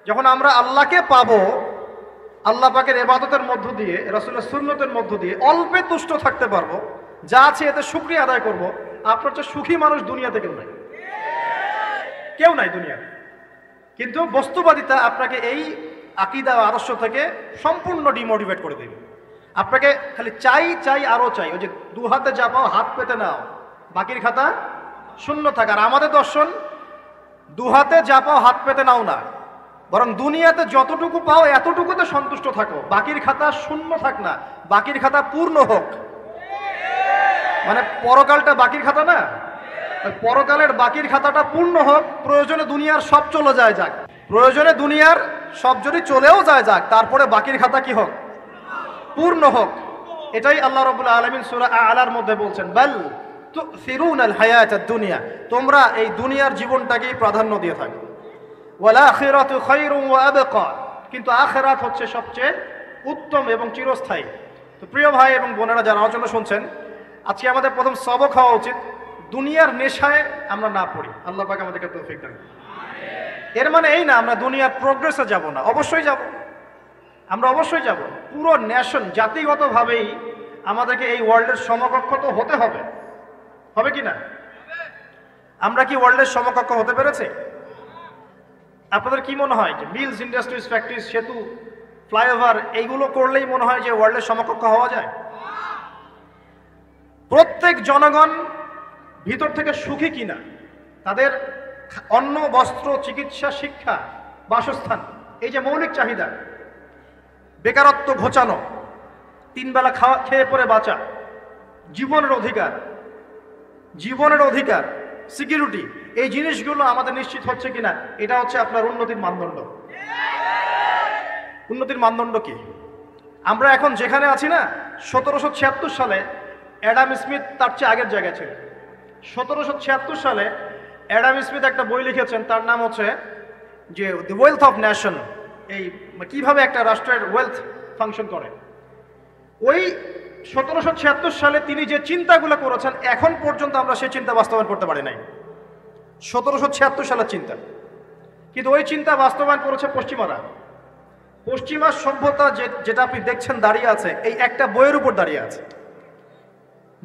যখন আমরা আল্লাহকে পাবো, আল্লাহ পাকের ইবাদতের মধ্য দিয়ে, রাসূলের সুন্নতের মধ্য দিয়ে অল্পে তুষ্ট থাকতে পারবো, যা আছে এতে শুকরিয়া আদায় করব, আপনার চেয়ে সুখী মানুষ দুনিয়াতে কেউ নাই, কেউ নাই দুনিয়াতে। কিন্তু বস্তুবাদিতা আপনাকে এই আকীদা ও আদর্শ থেকে সম্পূর্ণ ডিমোটিভেট করে দেবে। আপনাকে খালি চাই চাই আরো চাই, ওই যে দু হাতে যা পাও হাত পেতে নাও, বাকির খাতা শূন্য থাক। আর আমাদের দর্শন দু হাতে যা পাও হাত পেতে নাও না, বরং দুনিয়াতে যতটুকু পাও এতটুকুতে সন্তুষ্ট থাকো, বাকির খাতা শূন্য থাক না, বাকির খাতা পূর্ণ হোক। মানে পরকালটা বাকির খাতা না, পরকালের বাকির খাতাটা পূর্ণ হোক। প্রয়োজনে দুনিয়ার সব চলে যায় যাক, প্রয়োজনে দুনিয়ার সব যদি চলেও যায় যাক, তারপরে বাকির খাতা কি হোক? পূর্ণ হোক। এটাই আল্লাহ রাব্বুল আলামিন সূরা আ'লার মধ্যে বলছেন, বাল তুসিরুনাল হায়াতাদ দুনিয়া, তোমরা এই দুনিয়ার জীবনটাকেই প্রাধান্য দিয়ে থাকো। ওয়াল আখিরাতু খায়রুন ওয়া আবকা, কিন্তু আখিরাত হচ্ছে সবচেয়ে উত্তম এবং চিরস্থায়ী। তো প্রিয় ভাই এবং বোনেরা যারা আলোচনা শুনছেন, আজকে আমাদের প্রথম সবক হওয়া উচিত দুনিয়ার নেশায় আমরা না পড়ি। আল্লাহ পাক আমাদেরকে তৌফিক দান। এর মানে এই না আমরা দুনিয়ার প্রোগ্রেসে যাব না, অবশ্যই যাব, আমরা অবশ্যই যাব। পুরো ন্যাশন জাতিগতভাবেই আমাদেরকে এই ওয়ার্ল্ডের সমকক্ষ তো হতে হবে, হবে কি না? আমরা কি ওয়ার্ল্ডের সমকক্ষ হতে পেরেছি? আপনাদের কি মনে হয় যে মিলস, ইন্ডাস্ট্রিজ, ফ্যাক্টরিজ, সেতু, ফ্লাইওভার এইগুলো করলেই মনে হয় যে ওয়ার্ল্ডের সমকক্ষ হওয়া যায়? প্রত্যেক জনগণ ভিতর থেকে সুখী কিনা, তাদের অন্ন, বস্ত্র, চিকিৎসা, শিক্ষা, বাসস্থান, এই যে মৌলিক চাহিদা, বেকারত্ব ঘোচানো, তিন বেলা খেয়ে পরে বাঁচা, জীবনের অধিকার, জীবনের অধিকার, সিকিউরিটি, এই জিনিসগুলো আমাদের নিশ্চিত হচ্ছে কিনা, এটা হচ্ছে আপনার উন্নতির মানদণ্ড। উন্নতির মানদণ্ড কি? আমরা এখন যেখানে আছি না, 1776 সালে অ্যাডাম স্মিথ তার চেয়ে আগের জায়গায় ছিল। 1776 সালে অ্যাডাম স্মিথ একটা বই লিখেছেন, তার নাম হচ্ছে যে দ্য ওয়েলথ অফ নেশন, এই কিভাবে একটা রাষ্ট্রের ওয়েলথ ফাংশন করে। ওই 1776 সালে তিনি যে চিন্তাগুলো করেছেন, এখন পর্যন্ত আমরা সেই চিন্তা বাস্তবায়ন করতে পারি নাই। 1776 সালের চিন্তা, কিন্তু ওই চিন্তা বাস্তবায়ন করেছে পশ্চিমারা। পশ্চিমা সভ্যতা যেটা আপনি দেখছেন দাঁড়িয়ে আছে, এই একটা বইয়ের উপর দাঁড়িয়ে আছে।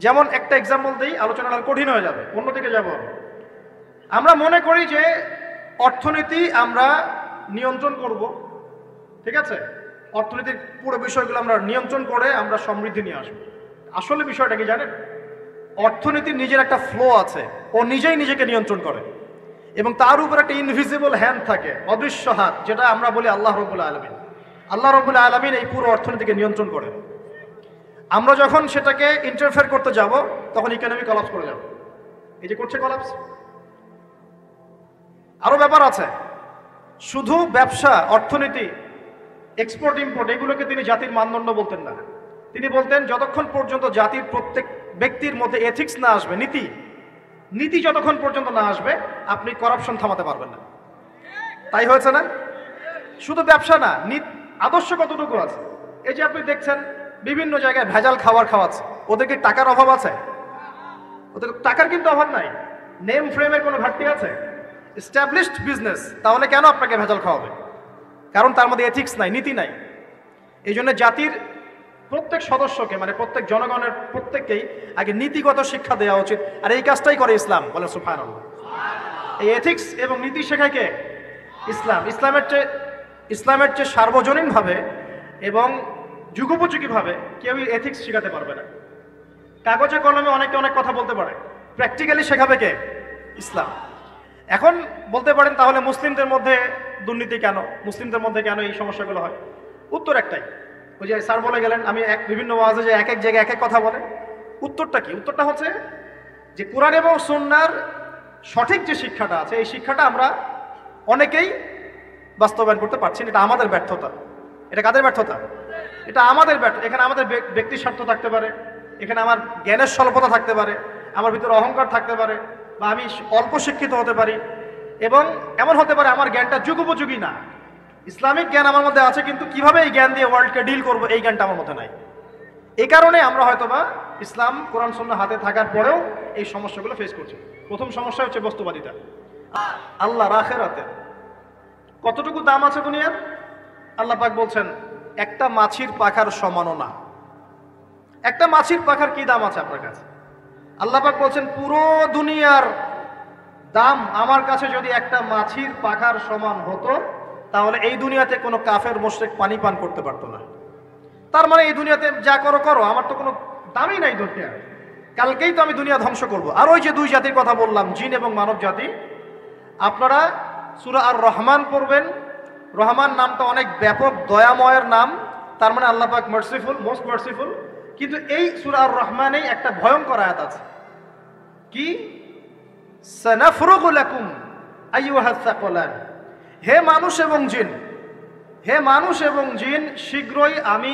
যেমন একটা এক্সাম্পল দিই, আলোচনাটা কঠিন হয়ে যাবে, অন্যদিকে যাব। আমরা মনে করি যে অর্থনীতি আমরা নিয়ন্ত্রণ করব, ঠিক আছে, অর্থনীতির পুরো বিষয়গুলো আমরা নিয়ন্ত্রণ করে আমরা সমৃদ্ধি নিয়ে আসবো। আসলে বিষয়টা কি জানেন? অর্থনীতির নিজের একটা ফ্লো আছে, ও নিজেই নিজেকে নিয়ন্ত্রণ করে, এবং তার উপর একটা ইনভিজিবল হ্যান্ড থাকে, অদৃশ্য হাত, যেটা আমরা বলি আল্লাহ রাব্বুল আলামিন। আল্লাহ রাব্বুল আলামিন এই পুরো অর্থনীতিকে নিয়ন্ত্রণ করে। আমরা যখন সেটাকে ইন্টারফেয়ার করতে যাব, তখন ইকোনমি কলাপস করে যাবে। এই যে করছে কলাপস। আরো ব্যাপার আছে, শুধু ব্যবসা, অর্থনীতি, এক্সপোর্ট ইম্পোর্ট, এগুলোকে তিনি জাতির মানদণ্ড বলতেন না। তিনি বলতেন যতক্ষণ পর্যন্ত জাতির প্রত্যেক ব্যক্তির মধ্যে এথিক্স না আসবে, নীতি যতক্ষণ পর্যন্ত না আসবে, আপনি করাপশন থামাতে পারবেন না। তাই হয়েছে না? শুধু ব্যবসা না, আদর্শ কতটুকু আছে? এই যে আপনি দেখছেন বিভিন্ন জায়গায় ভেজাল খাবার খাওয়াচ্ছে, ওদেরকে টাকার অভাব আছে? ওদের টাকার কিন্তু অভাব নাই। নেম ফ্রেমের কোনো ঘাটতি আছে? এস্টাবলিশড বিজনেস, তাহলে কেন আপনাকে ভেজাল খাওয়াবে? কারণ তার মধ্যে এথিক্স নাই, নীতি নাই। এই জন্য জাতির প্রত্যেক সদস্যকে, মানে প্রত্যেক জনগণের প্রত্যেককেই আগে নীতিগত শিক্ষা দেওয়া উচিত। আর এই কাজটাই করে ইসলাম, বলে সুবহানাল্লাহ। এই এথিক্স এবং নীতি শেখায় কে? ইসলাম। ইসলামের চেয়ে সার্বজনীনভাবে এবং যুগোপযোগীভাবে কেউই এথিক্স শেখাতে পারবে না। কাগজে কলমে অনেকে অনেক কথা বলতে পারে, প্র্যাকটিক্যালি শেখাবে কে? ইসলাম। এখন বলতে পারেন তাহলে মুসলিমদের মধ্যে দুর্নীতি কেন, মুসলিমদের মধ্যে কেন এই সমস্যাগুলো হয়? উত্তর একটাই, ওই যে স্যার বলে গেলেন, আমি বিভিন্ন ওয়াজে যে এক এক জায়গায় এক এক কথা বলে। উত্তরটা কি? উত্তরটা হচ্ছে যে কোরআন এবং সুন্নাহর সঠিক যে শিক্ষাটা আছে, এই শিক্ষাটা আমরা অনেকেই বাস্তবায়ন করতে পারছি না। এটা আমাদের ব্যর্থতা। এটা কাদের ব্যর্থতা? এটা আমাদের ব্যর্থতা। এখানে আমাদের ব্যক্তির স্বার্থ থাকতে পারে, এখানে আমার জ্ঞানের স্বল্পতা থাকতে পারে, আমার ভিতরে অহংকার থাকতে পারে, বা আমি অল্প শিক্ষিত হতে পারি, এবং এমন হতে পারে আমার জ্ঞানটা যুগোপযোগী না। ইসলামিক জ্ঞান আমার মধ্যে আছে, কিন্তু কিভাবে এই জ্ঞান দিয়ে ওয়ার্ল্ডকে ডিল করব, এই জ্ঞানটা আমার মধ্যে নাই। এই কারণে আমরা হয়তোবা ইসলাম, কোরআন সুন্নাহ হাতে থাকার পরেও এই সমস্যাগুলো ফেস করছি। প্রথম সমস্যা হচ্ছে বস্তুবাদিতা। আল্লাহর আখিরাতে কতটুকু দাম আছে দুনিয়ার? আল্লাহ পাক বলছেন একটা মাছির পাখার সমানও না। একটা মাছির পাখার কি দাম আছে আপনার কাছে? আল্লাহ পাক বলছেন পুরো দুনিয়ার দাম আমার কাছে যদি একটা মাছির পাখার সমান হতো, তাহলে এই দুনিয়াতে কোনো কাফের মুশরিক পানি পান করতে পারতো না। তার মানে এই দুনিয়াতে যা করো করো, আমার তো কোনো দামই নাই দুনিয়া, কালকেই তো আমি দুনিয়া ধ্বংস করব। আর ওই যে দুই জাতির কথা বললাম, জিন এবং মানব জাতি, আপনারা সূরা আর রহমান পড়বেন। রহমান নামটা অনেক ব্যাপক, দয়াময়ের নাম, তার মানে আল্লাহ পাক মার্সিফুল, মোস্ট মার্সিফুল। কিন্তু এই সূরা আর রহমানেই একটা ভয়ঙ্কর আয়াত আছে, কি? সানাফরুগু লাকুম আইয়ুহাস সাকলান, হে মানুষ এবং জিন, হে মানুষ এবং জিন, শীঘ্রই আমি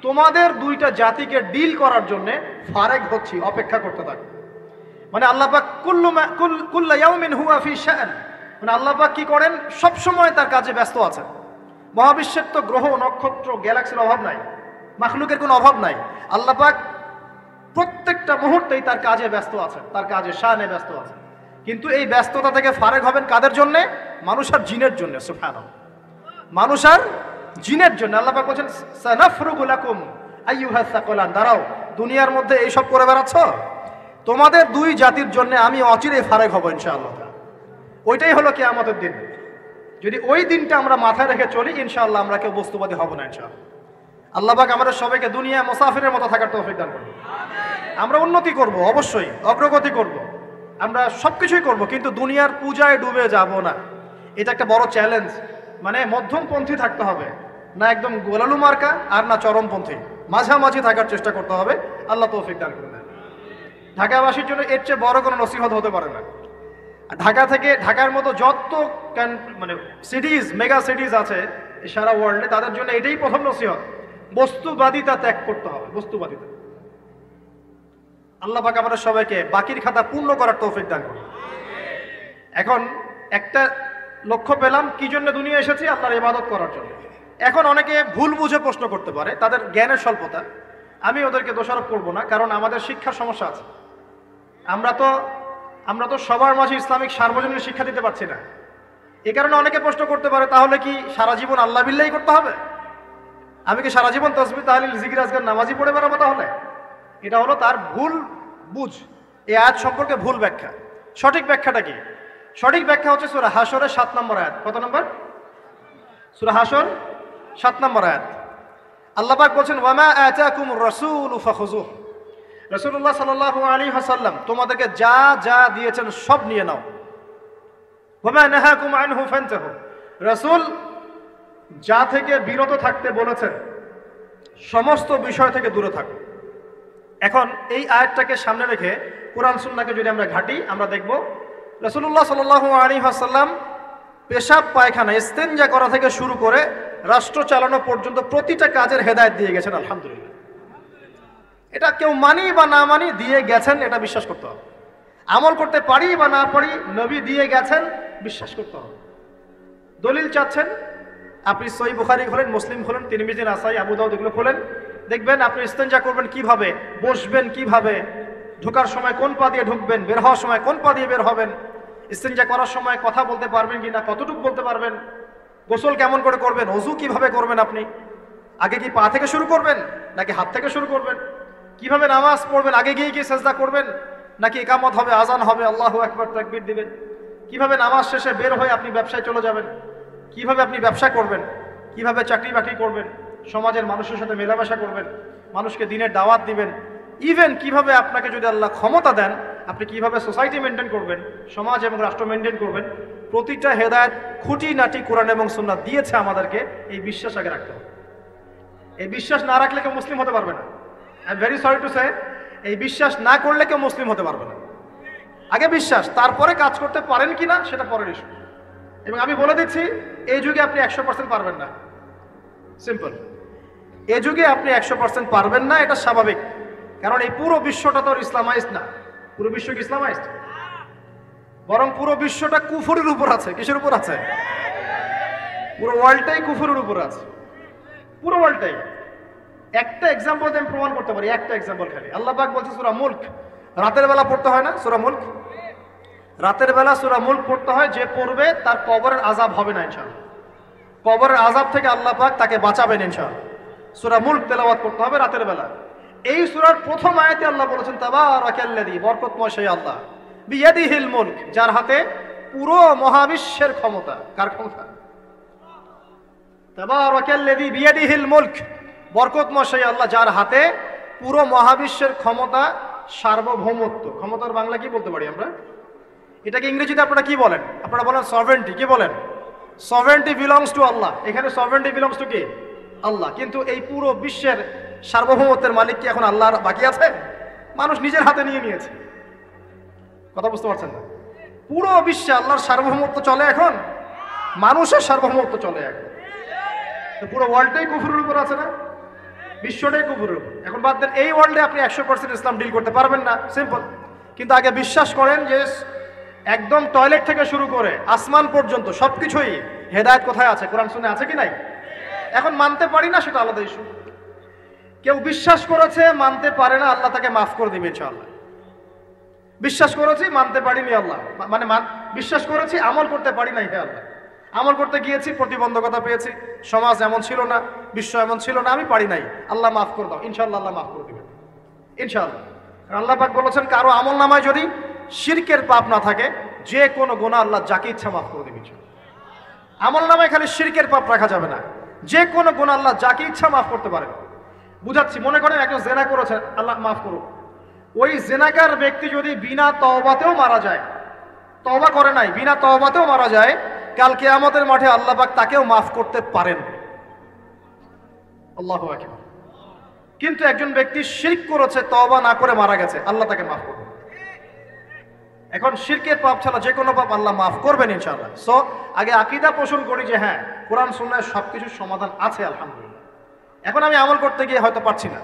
তোমাদের দুইটা জাতিকে ডিল করার জন্য ফারেক হচ্ছি, অপেক্ষা করতে থাকো। মানে আল্লাহ পাক কুল্লু ইয়াউমিন হুয়া ফি শাআন, মানে আল্লাহ পাক কি করেন? সব সময় তার কাজে ব্যস্ত আছেন। মহাবিশ্বের তো গ্রহ নক্ষত্র গ্যালাক্সির অভাব নাই, মাখলুকের কোনো অভাব নাই। আল্লাহ পাক প্রত্যেকটা মুহূর্তেই তার কাজে ব্যস্ত আছেন, তার কাজে শানে ব্যস্ত আছেন। কিন্তু এই ব্যস্ততা থেকে ফারেক হবেন কাদের জন্য? মানুষ আর জিনের জন্য। সুবহানাল্লাহ, মানুষ আর জিনের জন্য। আল্লাহ পাক বলেন সানাফরুগু লাকুম আইয়ুহাস সাকলান, দাঁড়াও, দুনিয়ার মধ্যে এইসব করে বেড়াচ্ছ, তোমাদের দুই জাতির জন্য আমি অচিরেই ফারেক হব ইনশাআল্লাহ। ওইটাই হলো কিয়ামতের দিন। যদি ওই দিনটা আমরা মাথায় রেখে চলি, ইনশাআল্লাহ আমরা কেউ বস্তুবাদী হব না ইনশাআল্লাহ। আল্লাহ পাক আমাদের সবাইকে দুনিয়া মুসাফিরের মতো থাকার তৌফিক দান করুন। আমরা উন্নতি করব, অবশ্যই অগ্রগতি করব, আমরা সবকিছুই করব, কিন্তু দুনিয়ার পূজায় ডুবে যাব না। এটা একটা বড় চ্যালেঞ্জ। মানে মধ্যমপন্থী থাকতে হবে, না একদম গোলালু মার্কা আর না চরমপন্থী, মাঝামাঝি থাকার চেষ্টা করতে হবে। আল্লাহ তৌফিক দান করুন। ঢাকাবাসীর জন্য এর চেয়ে বড় কোনো নসিহত হতে পারে না। ঢাকা থেকে, ঢাকার মতো যত মানে সিটিজ, মেগা সিটিজ আছে সারা ওয়ার্ল্ডে, তাদের জন্য এটাই প্রথম নসিহত, বস্তুবাদিতা ত্যাগ করতে হবে, বস্তুবাদিতা। আল্লাহ পাক আমাদের সবাইকে বাকির খাতা পূর্ণ করার তৌফিক দান করুন। এখন একটা লক্ষ্য পেলাম, কি জন্য দুনিয়া এসেছি? আল্লাহর ইবাদত করার জন্য। এখন অনেকে ভুল বুঝে প্রশ্ন করতে পারে, তাদের জ্ঞানের স্বল্পতা। আমি ওদেরকে দোষারোপ করব না, কারণ আমাদের শিক্ষার সমস্যা আছে। আমরা তো সবার মাঝে ইসলামিক সার্বজনীন শিক্ষা দিতে পারছি না। এই কারণে অনেকে প্রশ্ন করতে পারে, তাহলে কি সারা জীবন আল্লাহ বিল্লাহি করতে হবে? আমি কি সারা জীবন তাসবিহ তাহলিল জিকির আজকার নামাজি পড়ে বেড়াবো? তাহলে এটা হলো তার ভুল বুঝ। এই আয়াত সম্পর্কে ভুল ব্যাখ্যা। সঠিক ব্যাখ্যাটা কি? সঠিক ব্যাখ্যা হচ্ছে সূরা হাশরের 7 নম্বর আয়াত। কত নম্বর? সূরা হাশর 7 নম্বর আয়াত। আল্লাহ পাক বলেন, ওয়ামা আতাকুমুর রাসূলু ফাখুযুহু, রাসূলুল্লাহ সাল্লাল্লাহু আলাইহি ওয়াসাল্লাম তোমাদেরকে যা যা দিয়েছেন সব নিয়ে নাও। ওয়ামা নাহাকুম আনহু ফান্তাহু, রাসূল যা থেকে বিরত থাকতে বলেছেন সমস্ত বিষয় থেকে দূরে থাকো। এখন এই আয়াতটাকে সামনে রেখে কোরআন সুন্নাহকে যদি আমরা ঘাঁটি, আমরা দেখব রাসূলুল্লাহ সাল্লাল্লাহু আলাইহি ওয়াসাল্লাম পেশাব পায়খানা ইস্তেনজা করা থেকে শুরু করে রাষ্ট্র চালানো পর্যন্ত প্রতিটা কাজের হেদায়েত দিয়ে গেছেন। আলহামদুলিল্লাহ, এটা কেউ মানি বা না মানি, দিয়ে গেছেন, এটা বিশ্বাস করতে হবে। আমল করতে পারি বা না পারি, নবী দিয়ে গেছেন, বিশ্বাস করতে হবে। দলিল চাচ্ছেন, আপনি সহিহ বুখারী খোলেন, মুসলিম খোলেন, তিরমিজি, নাসাই, আবু দাউদ এগুলো খোলেন, দেখবেন আপনি ইস্তেনজা করবেন কিভাবে, বসবেন কিভাবে, ঢোকার সময় কোন পা দিয়ে ঢুকবেন, বের হওয়ার সময় কোন পা দিয়ে বের হবেন, ইস্তেনজা করার সময় কথা বলতে পারবেন কিনা, কতটুকু বলতে পারবেন, গোসল কেমন করে করবেন, ওযু কিভাবে করবেন, আপনি আগে কি পা থেকে শুরু করবেন নাকি হাত থেকে শুরু করবেন, কিভাবে নামাজ পড়বেন, আগে গিয়ে কি সেজদা করবেন নাকি ইকামত হবে, আজান হবে, আল্লাহু আকবার তাকবীর দিবেন, কিভাবে নামাজ শেষে বের হয়ে আপনি ব্যবসায় চলে যাবেন, কিভাবে আপনি ব্যবসা করবেন, কিভাবে চাকরি বাকরি করবেন, সমাজের মানুষের সাথে মেলামেশা করবেন, মানুষকে দিনের দাওয়াত দিবেন, ইভেন কিভাবে আপনাকে যদি আল্লাহ ক্ষমতা দেন আপনি কিভাবে সোসাইটি মেনটেন করবেন, সমাজ এবং রাষ্ট্র মেনটেন করবেন, প্রতিটা হেদায়েত খুঁটিনাটি কোরআন এবং সুন্নাহ দিয়েছে আমাদেরকে। এই বিশ্বাস আগে রাখতে হবে। এই বিশ্বাস না রাখলে কেউ মুসলিম হতে পারবে না। I am very sorry to say, এই বিশ্বাস না করলে কেউ মুসলিম হতে পারবে না। আগে বিশ্বাস, তারপরে কাজ করতে পারেন কিনা সেটা পরের ইস্যু। এবং আমি বলে দিচ্ছি, এই যুগে আপনি 100% পারবেন না। সিম্পল, এই যুগে আপনি 100% পারবেন না, এটা স্বাভাবিক। কারণ এই পুরো বিশ্বটা তো ইসলামাইজড না। পুরো বিশ্ব কি ইসলামাইজড? বরং পুরো বিশ্বটা কুফরের উপর আছে। কিসের উপর আছে? পুরো ওয়ার্ল্ডটাই কুফরের উপর আছে, পুরো ওয়ার্ল্ডটাই। একটা এক্সাম্পল আমি প্রমাণ করতে পারি, একটা এক্সাম্পল খালি। আল্লাহ পাক বলছে সূরা মুলক, রাতের বেলা পড়তে হয় না সূরা মুলক? রাতের বেলা সূরা মুলক পড়তে হয়, যে পড়বে তার কবরের আযাব হবে না ইনশাআল্লাহ। কবরের আযাব থেকে আল্লাহ পাক তাকে বাঁচাবেন ইনশাআল্লাহ। সূরা মুলক তেলাওয়াত করতে হবে রাতের বেলা। এই সূরার প্রথম আয়াতে আল্লাহ বলেছেন তাবারাকাল্লাযী, বরকতময় সেই আল্লাহ, বিয়াদিহিল মুলক, যার হাতে পুরো মহাবিশ্বের ক্ষমতা। কার ক্ষমতা? তাবারাকাল্লাযী বিয়াদিহিল মুলক, বরকতময় সেই আল্লাহ যার হাতে পুরো মহাবিশ্বের ক্ষমতা, সার্বভৌমত্ব। ক্ষমতার বাংলা কি বলতে পারি আমরা? এটাকে ইংরেজিতে আপনারা কি বলেন? আপনারা বলেন সভরেন্টি। কি বলেন? সভরেন্টি বিলংস টু আল্লাহ। এখানে সভরেন্টি বিলংস টু কি? আল্লাহ। কিন্তু এই পুরো বিশ্বের সার্বভৌমত্বের মালিক কি এখন আল্লাহর বাকি আছে? মানুষ নিজের হাতে নিয়ে নিয়েছে। কথা বুঝতে পারছেন না? পুরো বিশ্বে আল্লাহর সার্বভৌমত্ব চলে এখন, মানুষের সার্বভৌমত্ব চলে এখন। তো পুরো ওয়ার্ল্ডটাই কুফরের উপর আছে না? বিশ্বটাই কুফরের উপর। এখন বাদ দেন, এই ওয়ার্ল্ডে আপনি 100% ইসলাম ডিল করতে পারবেন না, সিম্পল। কিন্তু আগে বিশ্বাস করেন যে একদম টয়লেট থেকে শুরু করে আসমান পর্যন্ত সবকিছুই হেদায়েত কোথায় আছে, কোরআন শুনে আছে কি নাই? এখন মানতে পারি না, সেটা আলাদা ইস্যু। কেউ বিশ্বাস করেছে, মানতে পারে না, আল্লাহ তাকে মাফ করে দিবে ইনশাআল্লাহ। বিশ্বাস করেছি, মানতে পারিনি, আল্লাহ মানে বিশ্বাস করেছি, আমল করতে পারি নাই, হে আল্লাহ আমল করতে গিয়েছি, প্রতিবন্ধকতা পেয়েছি, সমাজ এমন ছিল না, বিশ্ব এমন ছিল না, আমি পারি নাই, আল্লাহ মাফ করে দাও। ইনশাআল্লাহ আল্লাহ মাফ করে দিবেন ইনশাআল্লাহ। আল্লাহ পাক বলেছেন কারো আমল নামায় যদি শিরকের পাপ না থাকে, যে কোনো গুনাহ আল্লাহ যাকে ইচ্ছা মাফ করে দিবেন। আমল নামায় খালি শিরকের পাপ রাখা যাবে না, যে কোনো গুনাহ আল্লাহ যাকে ইচ্ছা মাফ করতে পারেন। বুঝাচ্ছি, মনে করেন একজন জেনা করেছে, আল্লাহ মাফ করুক। ওই জেনাকার ব্যক্তি যদি বিনা তওবাতেও মারা যায়, তওবা করে নাই, বিনা তওবাতেও মারা যায়, কাল কিয়ামতের মাঠে আল্লাহ পাক তাকেও মাফ করতে পারেন। আল্লাহু আকবার। কিন্তু একজন ব্যক্তি শিরক করেছে, তওবা না করে মারা গেছে, আল্লাহ তাকে মাফ করবেন। এখন শিরকের পাপ ছাড়া যে কোনো পাপ আল্লাহ মাফ করবেন ইনশাআল্লাহ। সো আগে আকীদা পোষণ করি যে হ্যাঁ, কোরআন সুন্নাহয় সবকিছুর সমাধান আছে আলহামদুলিল্লাহ। এখন আমি আমল করতে গিয়ে হয়তো পারছি না,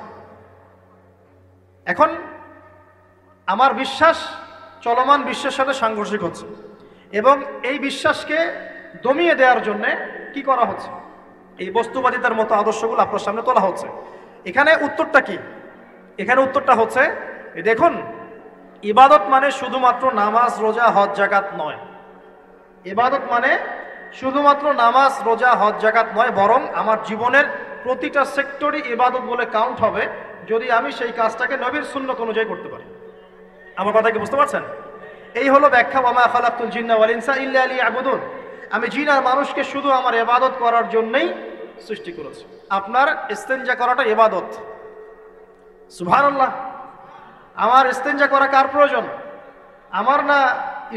এখন আমার বিশ্বাস চলমান বিশ্বের সাথে সাংঘর্ষিক হচ্ছে, এবং এই বিশ্বাসকে দমিয়ে দেওয়ার জন্য কি করা হচ্ছে? এই বস্তুবাদিতার মতো আদর্শগুলো আপনার সামনে তোলা হচ্ছে। এখানে উত্তরটা কি? এখানে উত্তরটা হচ্ছে, দেখুন, ইবাদত মানে শুধুমাত্র নামাজ, রোজা, হজ, যাকাত নয়। ইবাদত মানে শুধুমাত্র নামাজ, রোজা, হজ, যাকাত নয়, বরং আমার জীবনের প্রতিটা সেক্টরই ইবাদত বলে কাউন্ট হবে যদি আমি সেই কাজটাকে নবীর সুন্নাত অনুযায়ী করতে পারি। আমার কথা কি বুঝতে পারছেন? এই হলো ব্যাখ্যা, ওয়া মা খালাকতুল জিন্না ওয়াল ইনসা ইল্লা লিয়াবুদুন। আমি জিন আর মানুষকে শুধু আমার ইবাদত করার জন্যই সৃষ্টি করেছি। আপনার ইস্তেনজা করাটা ইবাদত। সুবহানাল্লাহ। আমার ইস্তেনজা করা কার প্রয়োজন? আমার না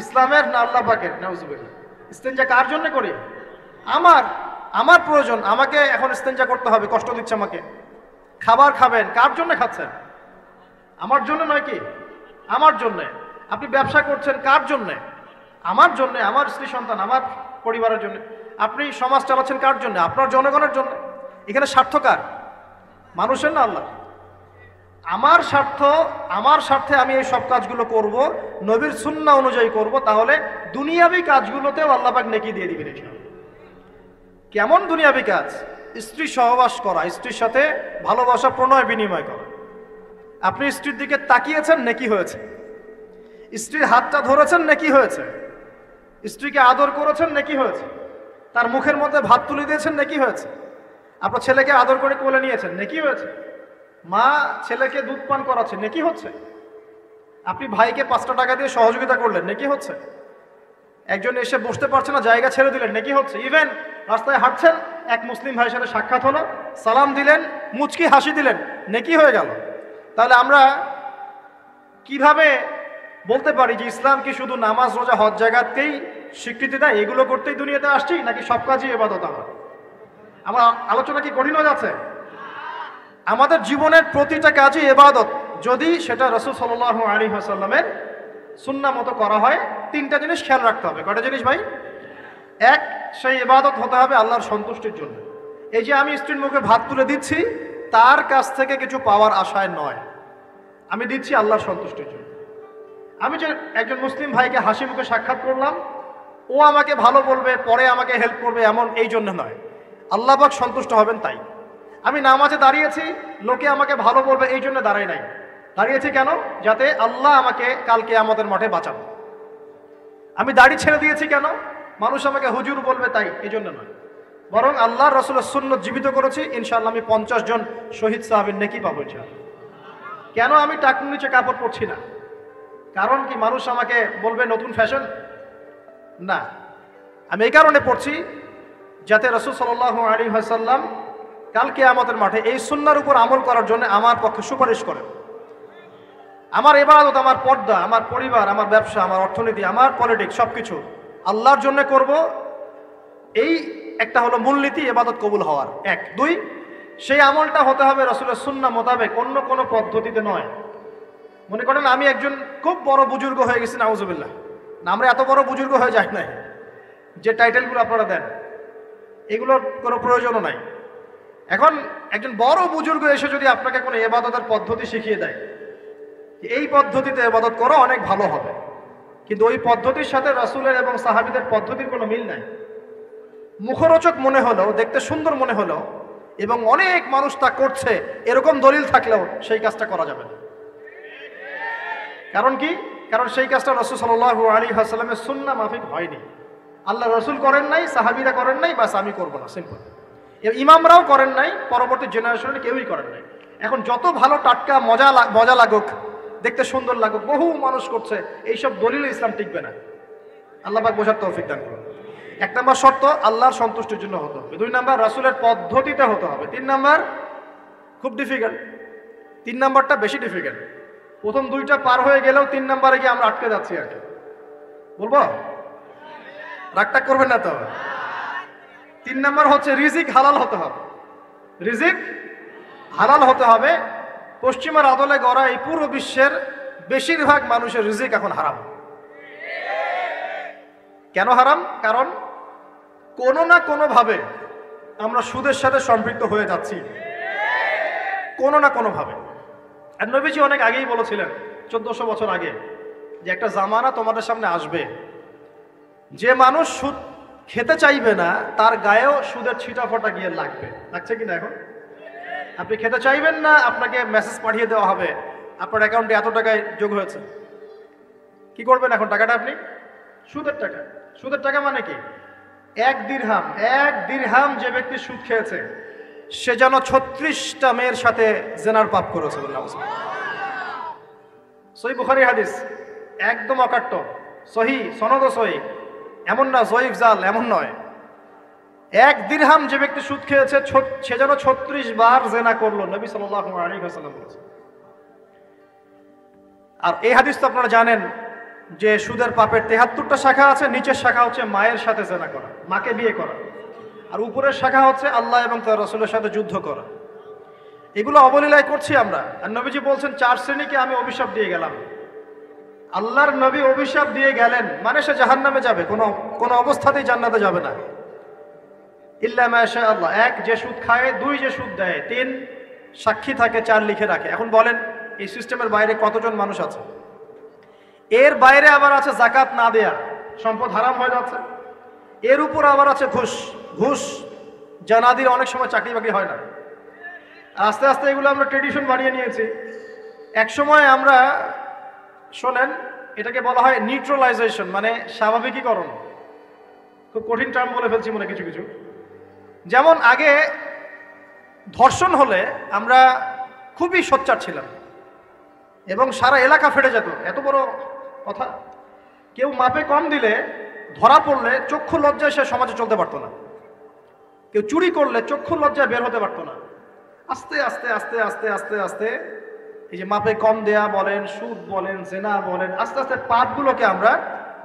ইসলামের, না আল্লাহ পাকের? নাউজুবিল্লাহ। ইস্তেনজা কার জন্য করি? আমার প্রয়োজন। আমাকে এখন ইস্তেনজা করতে হবে, কষ্ট দিচ্ছে আমাকে। খাবার খাবেন, কার জন্য খাচ্ছেন? আমার জন্য নয় কি? আমার জন্যে। আপনি ব্যবসা করছেন, কার জন্যে? আমার জন্যে, আমার স্ত্রী সন্তান, আমার পরিবারের জন্য। আপনি সমাজ চালাচ্ছেন কার জন্য? আপনার জনগণের জন্য। এখানে স্বার্থ কার? মানুষের না আল্লাহ? আমার স্বার্থে আমি এই সব কাজগুলো করব, নবীর সুন্নাহ অনুযায়ী করব, তাহলে দুনিয়াবি কাজগুলোতেও আল্লাহ পাক নেকি দিয়ে দিবেন ইনশাআল্লাহ। কেমন দুনিয়াবি কাজ? স্ত্রী সহবাস করা, স্ত্রীর সাথে ভালোবাসা, প্রণয় বিনিময় করা। আপনি স্ত্রীর দিকে তাকিয়েছেন, নেকি হয়েছে। স্ত্রীর হাতটা ধরেছেন, নেকি হয়েছে। স্ত্রীকে আদর করেছেন, নেকি হয়েছে। তার মুখের মধ্যে ভাত তুলে দিয়েছেন, নেকি হয়েছে। আপনার ছেলেকে আদর করে কোলে নিয়েছেন, নেকি হয়েছে। মা ছেলেকে দুধ পান করাচ্ছে, নেকি হচ্ছে। আপনি ভাইকে 5টা টাকা দিয়ে সহযোগিতা করলেন, নেকি হচ্ছে। একজন এসে বসতে পারছে না, জায়গা ছেড়ে দিলেন, নেকি হচ্ছে। ইভেন রাস্তায় হাঁটছেন, এক মুসলিম ভাইয়ের সাথে সাক্ষাৎ হলো, সালাম দিলেন, মুচকি হাসি দিলেন, নেকি হয়ে গেল। তাহলে আমরা কিভাবে বলতে পারি যে ইসলাম কি শুধু নামাজ, রোজা, হজ, যাকাতকেই স্বীকৃতি দেয়? এগুলো করতেই দুনিয়াতে আসছি, নাকি সব কাজই ইবাদত? আমার আলোচনা কি কঠিন হয়ে যাচ্ছে? আমাদের জীবনের প্রতিটা কাজই ইবাদত, যদি সেটা রাসূল সাল্লাল্লাহু আলাইহি ওয়াসাল্লামের সুন্নাহ মতো করা হয়। 3টা জিনিস খেয়াল রাখতে হবে। কয়টা জিনিস ভাই? এক, সেই ইবাদত হতে হবে আল্লাহর সন্তুষ্টির জন্য। এই যে আমি স্ত্রীর মুখে ভাত তুলে দিচ্ছি, তার কাছ থেকে কিছু পাওয়ার আশায় নয়, আমি দিচ্ছি আল্লাহর সন্তুষ্টির জন্য। আমি যে একজন মুসলিম ভাইকে হাসি মুখে সাক্ষাৎ করলাম, ও আমাকে ভালো বলবে, পরে আমাকে হেল্প করবে, এমন এই জন্য নয়, আল্লাহ পাক সন্তুষ্ট হবেন তাই। আমি নামাজে দাঁড়িয়েছি, লোকে আমাকে ভালো বলবে এই জন্য দাঁড়াই নাই। দাঁড়িয়েছি কেন? যাতে আল্লাহ আমাকে কাল কিয়ামতের মাঠে বাঁচান। আমি দাড়ি ছেড়ে দিয়েছি কেন? মানুষ আমাকে হুজুর বলবে তাই, এই জন্য নয়। বরং আল্লাহর রাসূলের সুন্নাত জীবিত করেছি, ইনশাআল্লাহ আমি 50 জন শহীদ সাহাবীর নেকি পাবো ইনশাআল্লাহ। কেন আমি টাকুর নিচে কাপড় পরছি না? কারণ কি মানুষ আমাকে বলবে নতুন ফ্যাশন? না, আমি এই কারণে পড়ছি যাতে রাসূল সাল্লাল্লাহু আলাইহি ওয়াসাল্লাম কাল কিয়ামতের মাঠে এই সুন্নাহর উপর আমল করার জন্য আমার পক্ষে সুপারিশ করেন। আমার ইবাদত, আমার পর্দা, আমার পরিবার, আমার ব্যবসা, আমার অর্থনীতি, আমার পলিটিক্স সবকিছু আল্লাহর জন্য করব, এই একটা হলো মূলনীতি ইবাদত কবুল হওয়ার। এক। দুই, সেই আমলটা হতে হবে রাসূলের সুন্নাহ মোতাবেক, অন্য কোনো পদ্ধতিতে নয়। মনে করেন আমি একজন খুব বড় বুজুর্গ হয়ে গেছি, নাউজুবিল্লাহ, না আমরা এত বড় বুজুর্গ হয়ে যাই নাই, যে টাইটেলগুলো আপনারা দেন এগুলোর কোনো প্রয়োজনও নাই। এখন একজন বড় বুজুর্গ এসে যদি আপনাকে কোনো ইবাদতের পদ্ধতি শিখিয়ে দেয়, এই পদ্ধতিতে ইবাদত করো অনেক ভালো হবে, কিন্তু ওই পদ্ধতির সাথে রাসূলের এবং সাহাবীদের পদ্ধতির কোনো মিল নাই, মুখরোচক মনে হলো, দেখতে সুন্দর মনে হলো এবং অনেক মানুষ তা করছে এরকম দলিল থাকলেও সেই কাজটা করা যাবে না। কারণ কি? কারণ সেই কাজটা রাসূল সাল্লাল্লাহু আলাইহি ওয়াসাল্লামের সুন্নাহ মাফিক হয়নি। আল্লাহ রাসূল করেন নাই, সাহাবীরা করেন নাই, বাস আমি করব না, সিম্পল। ইমামরাও করেন নাই, পরবর্তী জেনারেশনে কেউই করেন নাই। এখন যত ভালো টাটকা মজা লাগুক, দেখতে সুন্দর লাগুক, বহু মানুষ করছে, এইসব দলিল ইসলাম টিকবে না। আল্লাহ পাক বোঝার তৌফিক দান করুন। এক নম্বর শর্ত আল্লাহর সন্তুষ্টির জন্য হতে হবে। দুই নম্বর রাসূলের পদ্ধতিতে হতে হবে। তিন নম্বর খুব ডিফিকাল্ট, তিন নম্বরটা বেশি ডিফিকাল্ট। প্রথম দুইটা পার হয়ে গেলেও তিন নম্বরে গিয়ে আমরা আটকে যাচ্ছি আর কি। বলবো? রাগটা করবেন না তো? তিন নম্বর হচ্ছে রিজিক হালাল হতে হবে। রিজিক হালাল হতে হবে। পশ্চিমার আদলে গড়া এই পুরো বিশ্বের বেশিরভাগ মানুষের রিজিক এখন হারাম। কেন হারাম? কারণ কোনো না কোনোভাবে আমরা সুদের সাথে সম্পৃক্ত হয়ে যাচ্ছি, কোনো না কোনোভাবে। আর নবীজি অনেক আগেই বলেছিলেন, 1400 বছর আগে, যে একটা জামানা তোমাদের সামনে আসবে, যে মানুষ সুদ খেতে চাইবে না তার গায়েও সুদের ছিটাফোঁটা গিয়ে লাগবে। লাগছে কিনা? এখন আপনি খেতে চাইবেন না, আপনাকে মেসেজ পাঠিয়ে দেওয়া হবে আপনার অ্যাকাউন্টে এত টাকায় যোগ হয়েছে। কি করবেন এখন? টাকাটা আপনি সুদের টাকা। সুদের টাকা মানে কি? এক দিরহাম যে ব্যক্তি সুদ খেয়েছে সে যেন 36টা মেয়ের সাথে জেনার পাপ করেছে। সহিহ বুখারী হাদিস, একদম অকাট্য, সহিহ, সনদ সহিহ, এমন না জয়ীফ জাল, এমন নয়। এক দিরহাম যে ব্যক্তি সুদ খেয়েছে সে যেন 36 বার জেনা করলো, নবী সাল্লাল্লাহু আলাইহি ওয়াসাল্লাম বলেছেন। আর এই হাদিস তো আপনারা জানেন যে সুদের পাপের 73টা শাখা আছে। নিচের শাখা হচ্ছে মায়ের সাথে জেনা করা, মাকে বিয়ে করা, আর উপরের শাখা হচ্ছে আল্লাহ এবং তার রাসূলের সাথে যুদ্ধ করা। এগুলো অবলীলায় করছি আমরা। আর নবীজি বলছেন 4 শ্রেণীকে আমি অভিশাপ দিয়ে গেলাম। আল্লাহর নবী অভিশাপ দিয়ে গেলেন মানে সে জাহান্নামে যাবে, কোনো অবস্থাতেই জান্নাতে যাবে না, ইল্লা মাশা আল্লাহ। 1, যে সুদ খায়। 2, যে সুদ দেয়। 3, সাক্ষী থাকে। 4, লিখে রাখে। এখন বলেন এই সিস্টেমের বাইরে কতজন মানুষ আছে? এর বাইরে আবার আছে যাকাত না দেয়া, সম্পদ হারাম হয়ে যাচ্ছে। এর উপর আবার আছে ঘুষ, যা না দিলে অনেক সময় চাকরি বাকরি হয় না। আস্তে আস্তে এগুলো আমরা ট্রেডিশন বানিয়ে নিয়েছি। এক সময় আমরা, শোনেন, এটাকে বলা হয় নিউট্রালাইজেশন, মানে স্বাভাবিকীকরণ। খুব কঠিন টার্ম বলে ফেলছি মনে কিছু কিছু। যেমন আগে ধর্ষণ হলে আমরা খুবই সোচ্চার ছিলাম এবং সারা এলাকা ফেটে যেত, এত বড় কথা। কেউ মাপে কম দিলে, ধরা পড়লে চক্ষু লজ্জায় সে সমাজে চলতে পারতো না। কেউ চুরি করলে চক্ষু লজ্জায় বের হতে পারতো না। আস্তে আস্তে আস্তে আস্তে আস্তে আস্তে এই যে মাপে কম দেয়া বলেন, সুদ বলেন, জেনা বলেন, আস্তে আস্তে পাপগুলোকে আমরা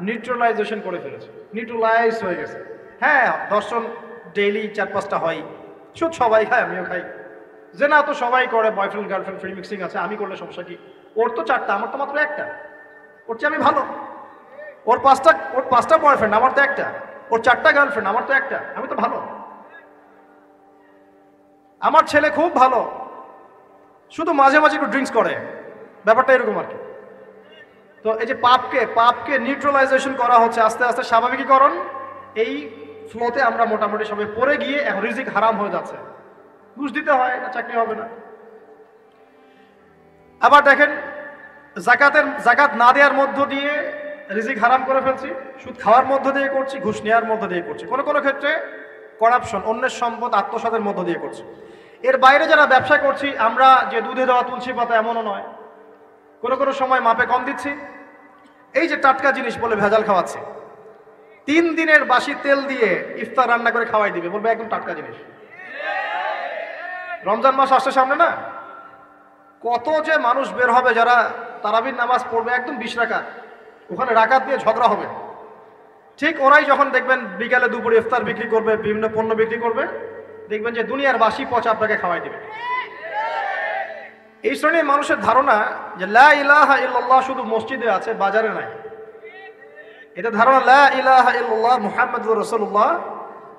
নিউট্রালাইজেশন করে ফেলেছি, নিউট্রালাইজ হয়ে গেছে। হ্যাঁ, ধর্ষণ ডেইলি 4-5টা হয়, সুদ সবাই খায়, আমিও খাই, জেনা তো সবাই করে, বয়ফ্রেন্ড গার্লফ্রেন্ড ফ্রি মিক্সিং আছে, আমি করলে সমস্যা কি? ওর তো 4টা, আমার তো মাত্র 1টা। ওর চেয়ে আমি ভালো। ওর 5টা বয়ফ্রেন্ড, আমার তো 1টা। ওর 4টা গার্লফ্রেন্ড, আমার তো 1টা। আমি তো ভালো। আমার ছেলে খুব ভালো, শুধু মাঝে মাঝে একটু ড্রিঙ্কস করে, ব্যাপারটা এরকম আর কি। তো এই যে পাপকে নিউট্রালাইজেশন করা হচ্ছে আস্তে আস্তে, স্বাভাবিকীকরণ। এই ফ্লোতে আমরা মোটামুটি সবাই পড়ে গিয়ে এখন রিজিক হারাম হয়ে যাচ্ছে। ঘুষ দিতে হয় না, চাকরি হবে না। আবার দেখেন, জাকাত না দেওয়ার মধ্য দিয়ে রিজিক হারাম করে ফেলছি, সুদ খাওয়ার মধ্য দিয়ে করছি, ঘুষ নেওয়ার মধ্য দিয়ে করছি। কোনো কোনো ক্ষেত্রে করাপশন, অন্যের সম্পদ আত্মসাতের মধ্য দিয়ে করছি। এর বাইরে যারা ব্যবসা করছি, আমরা যে দুধে দেওয়া তুলসী পাতা এমনও নয়, কোনো কোনো সময় মাপে কম দিচ্ছি। এই যে টাটকা জিনিস বলে ভেজাল খাওয়াচ্ছে, 3 দিনের বাসি তেল দিয়ে ইফতার রান্না করে খাওয়াই দিবে, বলবে একদম টাটকা জিনিস। রমজান মাস আসছে সামনে না, কত যে মানুষ বের হবে যারা তারাবির নামাজ পড়বে একদম 20 রাকাত, ওখানে রাকাত দিয়ে ঝগড়া হবে। ঠিক ওরাই যখন দেখবেন বিকালে দুপুরে ইফতার বিক্রি করবে, বিভিন্ন পণ্য বিক্রি করবে, দেখবেন যে দুনিয়ার বাসি পচা আপনাকে খাওয়াই দিবে। এই শ্রেণীর মানুষের ধারণা যে লা ইলাহা ইল্লাল্লাহ শুধু মসজিদে আছে, বাজারে নাই। এটা ধারণা লা ইলাহা ইল্লাল্লাহ মুহাম্মাদুর রাসূলুল্লাহ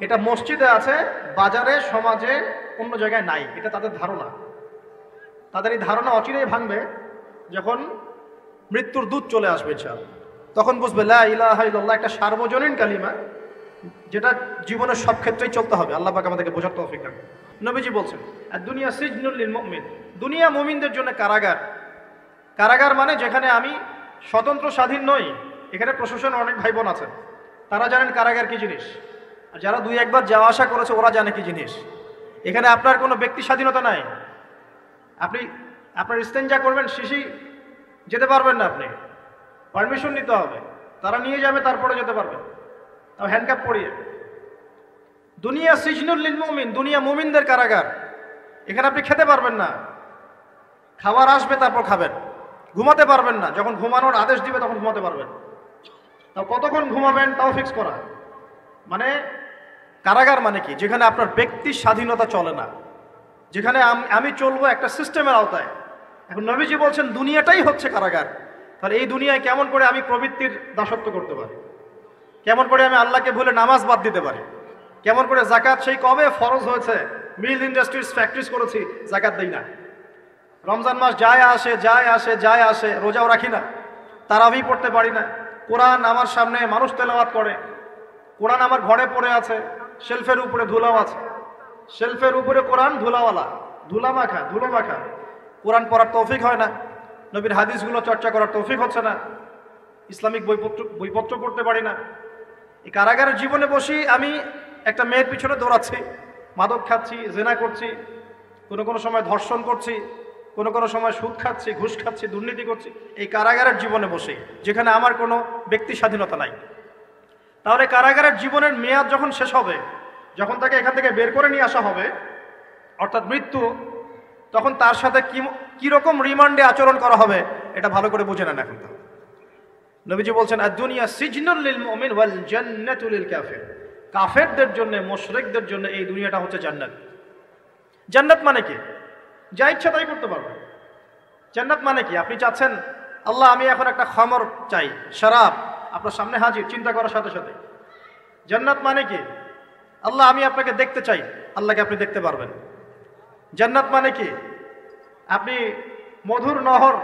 এটা মসজিদে আছে, বাজারে সমাজে অন্য জায়গায় নাই। এটা তাদের ধারণা। তাদের এই ধারণা অচিরেই ভাঙবে যখন মৃত্যুর দূত চলে আসবে ইনশাআল্লাহ। তখন বুঝবে লা ইলাহা ইল্লাল্লাহ একটা সার্বজনীন কালিমা, যেটা জীবনের সব ক্ষেত্রেই চলতে হবে। আল্লাহ পাক আমাদেরকে বোঝার তৌফিক দান। নবীজি বলছেন আর দুনিয়া সিজনুল লিল মুমিন, দুনিয়া মুমিনদের জন্য কারাগার। কারাগার মানে যেখানে আমি স্বতন্ত্র স্বাধীন নই। এখানে প্রশাসনের অনেক ভাই বোন আছেন, তারা জানেন কারাগার কি জিনিস, আর যারা 2-1 বার যাওয়া আসা করেছে ওরা জানে কি জিনিস। এখানে আপনার কোনো ব্যক্তি স্বাধীনতা নাই। আপনি আপনার ইস্তেঞ্জা করবেন, শিশি যেতে পারবেন না, আপনি পারমিশন নিতে হবে, তারা নিয়ে যাবে, তারপরে যেতে পারবেন, তাও হ্যান্ডকাপ পরিয়ে। দুনিয়া সিজনুল লিল মুমিন, দুনিয়া মুমিনদের কারাগার। এখানে আপনি খেতে পারবেন না, খাবার আসবে তারপর খাবেন। ঘুমাতে পারবেন না, যখন ঘুমানোর আদেশ দিবে তখন ঘুমাতে পারবেন। তাও কতক্ষণ ঘুমাবেন তাও ফিক্স করা। মানে কারাগার মানে কি? যেখানে আপনার ব্যক্তি স্বাধীনতা চলে না, যেখানে আমি চলবো একটা সিস্টেমের আওতায়। এখন নবীজি বলছেন দুনিয়াটাই হচ্ছে কারাগার। তাহলে এই দুনিয়ায় কেমন করে আমি প্রবৃত্তির দাসত্ব করতে পারি? কেমন করে আমি আল্লাহকে ভুলে নামাজ বাদ দিতে পারি? কেমন করে জাকাত সেই কবে ফরজ হয়েছে, মিল ইন্ডাস্ট্রিজ ফ্যাক্টরিজ করেছি, জাকাত দেই না। রমজান মাস যায় আসে যায় আসে যায় আসে, রোজাও রাখি না, তারাবি পড়তে পারি না। কোরআন আমার সামনে মানুষ তেলাওয়াত করে, কোরআন আমার ঘরে পড়ে আছে, শেলফের উপরে ধুলাও আছে, শেলফের উপরে কোরআন ধুলাওয়ালা, ধুলো মাখা। কোরআন পড়ার তৌফিক হয় না, নবীর হাদিসগুলো চর্চা করার তৌফিক হচ্ছে না, ইসলামিক বইপত্র পড়তে পারি না। এই কারাগারের জীবনে বসি আমি একটা মেয়ের পিছনে দৌড়াচ্ছি, মাদক খাচ্ছি, জেনা করছি, কোনো সময় ধর্ষণ করছি, কোনো সময় সুদ খাচ্ছি, ঘুষ খাচ্ছি, দুর্নীতি করছি। এই কারাগারের জীবনে বসে, যেখানে আমার কোনো ব্যক্তি স্বাধীনতা নাই। তাহলে কারাগারের জীবনের মেয়াদ যখন শেষ হবে, যখন তাকে এখান থেকে বের করে নিয়ে আসা হবে, অর্থাৎ মৃত্যু, তখন তার সাথে কিরকম রিমান্ডে আচরণ করা হবে এটা ভালো করে বুঝে নেন। এখন নবীজি বলছেন আর দুনিয়া সিজনুল লিল মুমিন ওয়াল জান্নাতু লিল কাফির, কাফেরদের জন্য, মুশরিকদের জন্য এই দুনিয়াটা হচ্ছে জান্নাত। জান্নাত মানে কি? যা ইচ্ছা তাই করতে পারবেন। জান্নাত মানে কি? আপনি চাচ্ছেন আল্লাহ আমি এখন একটা খামর চাই, শরাব, আপনার সামনে হাজির, চিন্তা করার সাথে সাথে। জান্নাত মানে কি? আল্লাহ আমি আপনাকে দেখতে চাই, আল্লাহকে আপনি দেখতে পারবেন। জান্নাত মানে কি? আপনি মধুর নহর,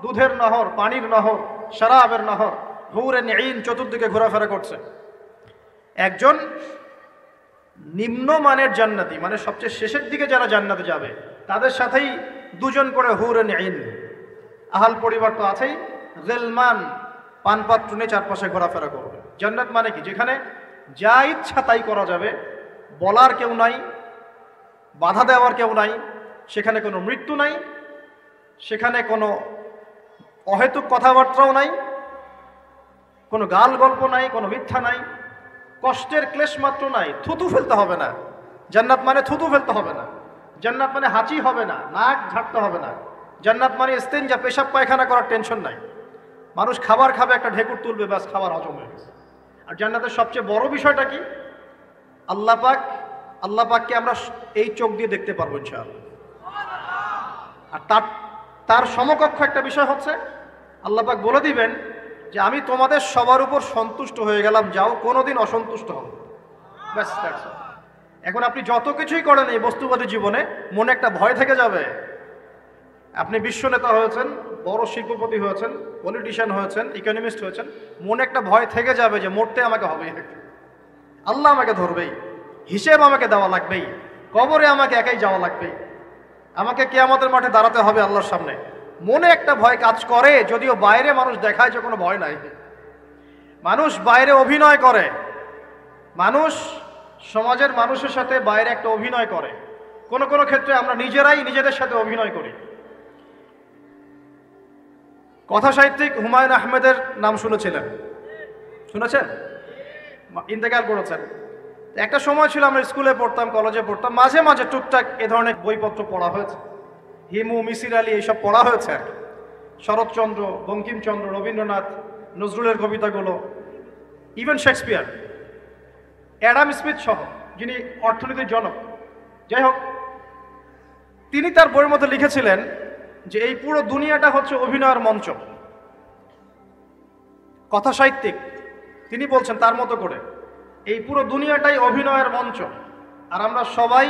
দুধের নহর, পানির নহর, শরাবের নহর, হুরে আইন চতুর্দিকে ঘোরাফেরা করছে। একজন নিম্নমানের জান্নাতি, মানে সবচেয়ে শেষের দিকে যারা জান্নাতে যাবে, তাদের সাথেই 2 জন করে হুরে আইন, আহাল পরিবার তো আছেই, গেলমান পানপাত্র নিয়ে চারপাশে ঘোরাফেরা করবে। জান্নাত মানে কি? যেখানে যা ইচ্ছা তাই করা যাবে, বলার কেউ নাই, বাধা দেওয়ার কেউ নাই, সেখানে কোনো মৃত্যু নাই, সেখানে কোনো অহেতুক কথাবার্তাও নাই, কোনো গাল গল্প নাই, কোনো মিথ্যা নাই, কষ্টের ক্লেশ মাত্র নাই, থুতু ফেলতে হবে না। জান্নাত মানে থুতু ফেলতে হবে না। জান্নাত মানে হাঁচি হবে না, নাক ঝাড়তে হবে না। জান্নাত মানে ইস্তেঞ্জা, পেশাব পায়খানা করার টেনশন নাই। মানুষ খাবার খাবে, একটা ঢেকুর তুলবে, ব্যাস খাবার হজম হয়ে গেছে। আর জান্নাতের সবচেয়ে বড় বিষয়টা কি? আল্লাহ পাককে আমরা এই চোখ দিয়ে দেখতে পারবো ইনশাআল্লাহ। আর তার সমকক্ষ একটা বিষয় হচ্ছে আল্লাহ পাক বলে দিবেন যে আমি তোমাদের সবার উপর সন্তুষ্ট হয়ে গেলাম, যাও কোনোদিন অসন্তুষ্ট হও। ব্যাস। এখন আপনি যত কিছুই করেন এই বস্তুবাদী জীবনে, মনে একটা ভয় থেকে যাবে। আপনি বিশ্ব নেতা হয়েছেন, বড় শিল্পপতি হয়েছেন, পলিটিশিয়ান হয়েছেন, ইকোনমিস্ট হয়েছেন, মনে একটা ভয় থেকে যাবে যে মরতে আমাকে হবেই, আল্লাহ আমাকে ধরবেই, হিসেব আমাকে দেওয়া লাগবেই, কবরে আমাকে একাই যাওয়া লাগবেই, আমাকে কিয়ামতের মাঠে দাঁড়াতে হবে আল্লাহর সামনে। মনে একটা ভয় কাজ করে, যদিও বাইরে মানুষ দেখায় যে কোনো ভয় নাই। মানুষ বাইরে অভিনয় করে, মানুষ সমাজের মানুষের সাথে বাইরে একটা অভিনয় করে, কোন কোন ক্ষেত্রে আমরা নিজেরাই নিজেদের সাথে অভিনয় করি। কথা সাহিত্যিক হুমায়ুন আহমেদের নাম শুনেছিলেন? শুনেছেন? ইন্তেকাল করেছেন। একটা সময় ছিল আমরা স্কুলে পড়তাম, কলেজে পড়তাম, মাঝে মাঝে টুকটাক এ ধরনের বইপত্র পড়া হয়েছে। হিমু, মিসির আলী এইসব পড়া হয়েছে আর কি। শরৎচন্দ্র, বঙ্কিমচন্দ্র, রবীন্দ্রনাথ, নজরুলের কবিতাগুলো, ইভেন শেক্সপিয়ার, অ্যাডাম স্মিথ সহ, যিনি অর্থনীতির জনক। যাই হোক, তিনি তার বইয়ের মধ্যে লিখেছিলেন যে এই পুরো দুনিয়াটা হচ্ছে অভিনয়ের মঞ্চ। কথা সাহিত্যিক তিনি বলছেন তার মতো করে এই পুরো দুনিয়াটাই অভিনয়ের মঞ্চ, আর আমরা সবাই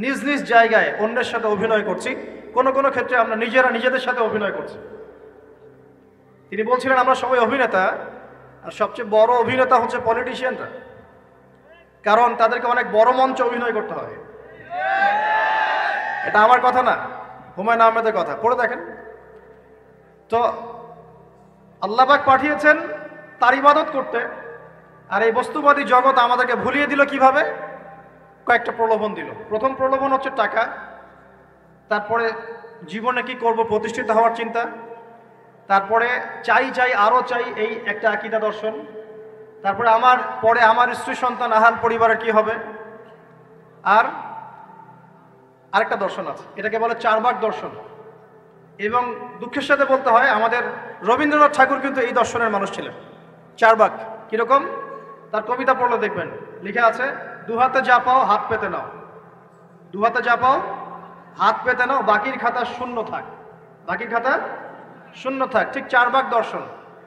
নিজ নিজ জায়গায় অন্যের সাথে অভিনয় করছি, কোন কোন ক্ষেত্রে আমরা নিজেরা নিজেদের সাথে অভিনয় করছি। তিনি বলছিলেন আমরা সবাই অভিনেতা, আর সবচেয়ে বড় অভিনেতা হচ্ছে পলিটিশিয়ানরা, কারণ তাদেরকে অনেক বড় মঞ্চ অভিনয় করতে হয়। এটা আমার কথা না, হুমায়ুন আহমেদের কথা, পড়ে দেখেন তো। আল্লাহ পাক পাঠিয়েছেন তার ইবাদত করতে, আর এই বস্তুবাদী জগৎ আমাদেরকে ভুলিয়ে দিল কিভাবে? কয়েকটা প্রলোভন দিল। প্রথম প্রলোভন হচ্ছে টাকা, তারপরে জীবনে কি করব প্রতিষ্ঠিত হওয়ার চিন্তা, তারপরে চাই চাই আরো চাই এই একটা আকীদা দর্শন, তারপরে আমার স্ত্রী সন্তান আহাল পরিবারের কি হবে, আর আরেকটা দর্শন আছে, এটাকে বলে চারবাক দর্শন। এবং দুঃখের সাথে বলতে হয় আমাদের রবীন্দ্রনাথ ঠাকুর কিন্তু এই দর্শনের মানুষ ছিলেন। চারবাক কিরকম? তার কবিতা পড়লে দেখবেন লিখে আছে, দুহাতে যা পাও হাত পেতে নাও, দুহাতে যা পাও হাত পেতে নাও, বাকির খাতা শূন্য থাক, বাকির খাতা শূন্য থাক। ঠিক চারবাক দর্শন,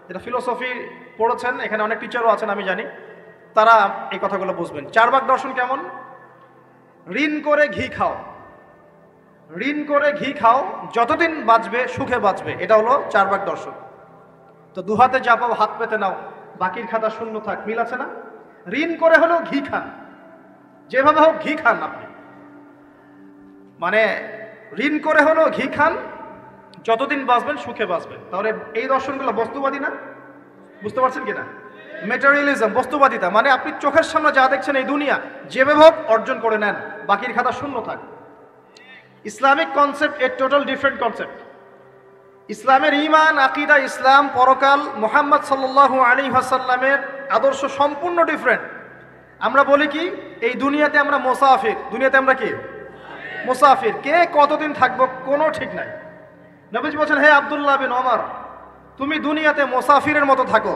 যেটা ফিলোসফি পড়েছেন, এখানে অনেক টিচারও আছেন আমি জানি, তারা এই কথাগুলো বুঝবেন। চারবাক দর্শন কেমন? ঋণ করে ঘি খাও, ঋণ করে ঘি খাও, যতদিন বাঁচবে সুখে বাঁচবে, এটা হলো চারবাক দর্শন। তো দুহাতে যা পাও হাত পেতে নাও, বাকির খাতা শূন্য থাক, মিল আছে না? ঋণ করে হলেও ঘি খান, যেভাবে হোক ঘি খান আপনি, মানে ঋণ করে হলেও ঘি খান, যতদিন বাঁচবেন সুখে বাঁচবেন। তাহলে এই দর্শনগুলো বস্তুবাদী না? বুঝতে পারছেন কিনা? ম্যাটেরিয়ালিজম, বস্তুবাদিতা, মানে আপনি চোখের সামনে যা দেখছেন এই দুনিয়া, যেভাবে হোক অর্জন করে নেন, বাকির খাতা শূন্য থাক। ইসলামিক কনসেপ্ট এ টোটাল ডিফারেন্ট কনসেপ্ট। ইসলামের ঈমান, আকীদা, ইসলাম, পরকাল, মুহাম্মদ সাল্লাল্লাহু আলাইহি ওয়াসাল্লামের আদর্শ সম্পূর্ণ ডিফারেন্ট। আমরা বলি কি এই দুনিয়াতে আমরা মুসাফির, দুনিয়াতে আমরা কি মুসাফির, কে কতদিন থাকবো কোনো ঠিক নাই। নবীজি বলছেন, হে আব্দুল্লাহ বিন ওমর, তুমি দুনিয়াতে মুসাফিরের মতো থাকো,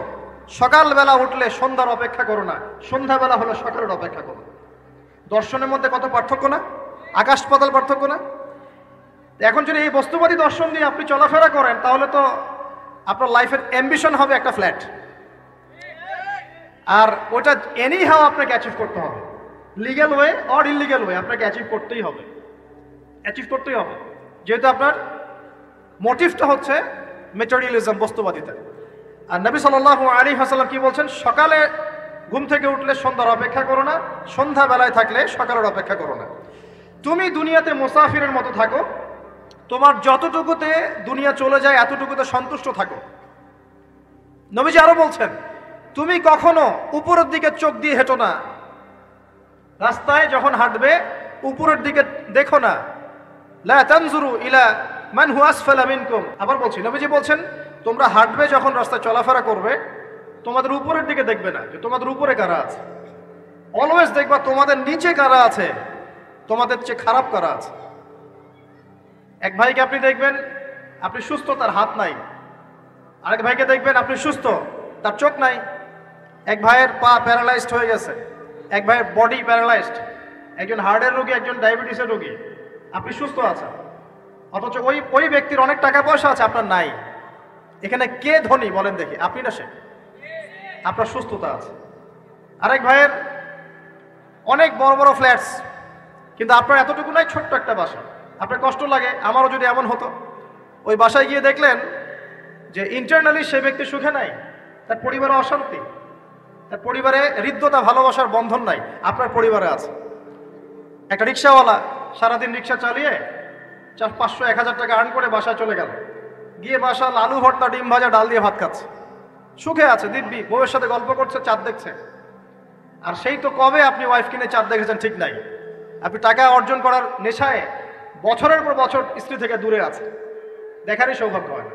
সকালবেলা উঠলে সন্ধ্যার অপেক্ষা করো না, সন্ধ্যাবেলা হলে সকালের অপেক্ষা করো। দর্শনের মধ্যে কত পার্থক্য না? আকাশ পাতাল পার্থক্য না? এখন যদি এই বস্তুবাদী দর্শন দিয়ে আপনি চলাফেরা করেন, তাহলে তো আপনার লাইফের অ্যাম্বিশন হবে একটা ফ্ল্যাট, আর ওটা এনি হাও আপনাকে অ্যাচিভ করতে হবে, legal way or illegal way, আপনাকে অ্যাচিভ করতেই হবে, অ্যাচিভ করতেই হবে, যেহেতু আপনার মোটিভটা হচ্ছে ম্যাটেরিয়ালিজম, বস্তুবাদিতা। আর নবী সাল্লাল্লাহু আলাইহি ওয়াসাল্লাম কি বলছেন? সকালে ঘুম থেকে উঠলে সন্ধ্যার অপেক্ষা করো না, সন্ধ্যাবেলায় থাকলে সকালের অপেক্ষা করো না। তুমি দুনিয়াতে মুসাফিরের মতো থাকো, তোমার যতটুকুতে দুনিয়া চলে যায় এতটুকুতে সন্তুষ্ট থাকো। নবীজি আরো বলছেন, তুমি কখনো উপরের দিকে চোখ দিয়ে হেঁটো না, রাস্তায় যখন হাঁটবে উপরের দিকে দেখো না, লা তানজুরু ইলা মান হুয়া আসফালা মিনকুম। আবার বলছি, নবীজি বলছেন তোমরা হাঁটবে যখন রাস্তায় চলাফেরা করবে, তোমাদের উপরের দিকে দেখবে না যে তোমাদের উপরে কারা আছে, অলওয়েজ দেখবা তোমাদের নিচে কারা আছে, তোমাদের চেয়ে খারাপ কারা আছে। এক ভাইকে আপনি দেখবেন আপনি সুস্থ, তার হাত নাই, আরেক ভাইকে দেখবেন আপনি সুস্থ, তার চোখ নাই। এক ভাইয়ের পা প্যারালাইজড হয়ে গেছে, এক ভাইয়ের বডি প্যারালাইজড, একজন হার্টের রোগী, একজন ডায়াবেটিসের রোগী, আপনি সুস্থ আছেন, অথচ ওই ব্যক্তির অনেক টাকা পয়সা আছে, আপনার নাই। এখানে কে ধনী বলেন দেখি, আপনি না সে? আপনার সুস্থতা আছে। আরেক ভাইয়ের অনেক বড় বড় ফ্ল্যাটস, কিন্তু আপনার এতটুকু নাই, ছোট্ট একটা বাসা। আপনার কষ্ট লাগে, আমারও যদি এমন হতো। ওই বাসায় গিয়ে দেখলেন যে ইন্টারনালি সে ব্যক্তি সুখে নাই, তার পরিবারে অশান্তি, তার পরিবারে হৃদ্যতা, ভালোবাসার বন্ধন নাই, আপনার পরিবারে আছে। একটা রিক্সাওয়ালা সারাদিন রিক্সা চালিয়ে 500-1000 টাকা আর্ন করে বাসায় চলে গেল, গিয়ে বাসা আলু ভর্তা, ডিম ভাজা, ডাল দিয়ে ভাত খাচ্ছে, সুখে আছে দিব্যি, বউয়ের সাথে গল্প করছে, চাঁদ দেখছে। আর সেই তো কবে আপনি ওয়াইফ কিনে চাঁদ দেখেছেন ঠিক নাই। আপনি টাকা অর্জন করার নেশায় বছরের পর বছর স্ত্রী থেকে দূরে আছে, দেখারই সৌভাগ্য হয় না।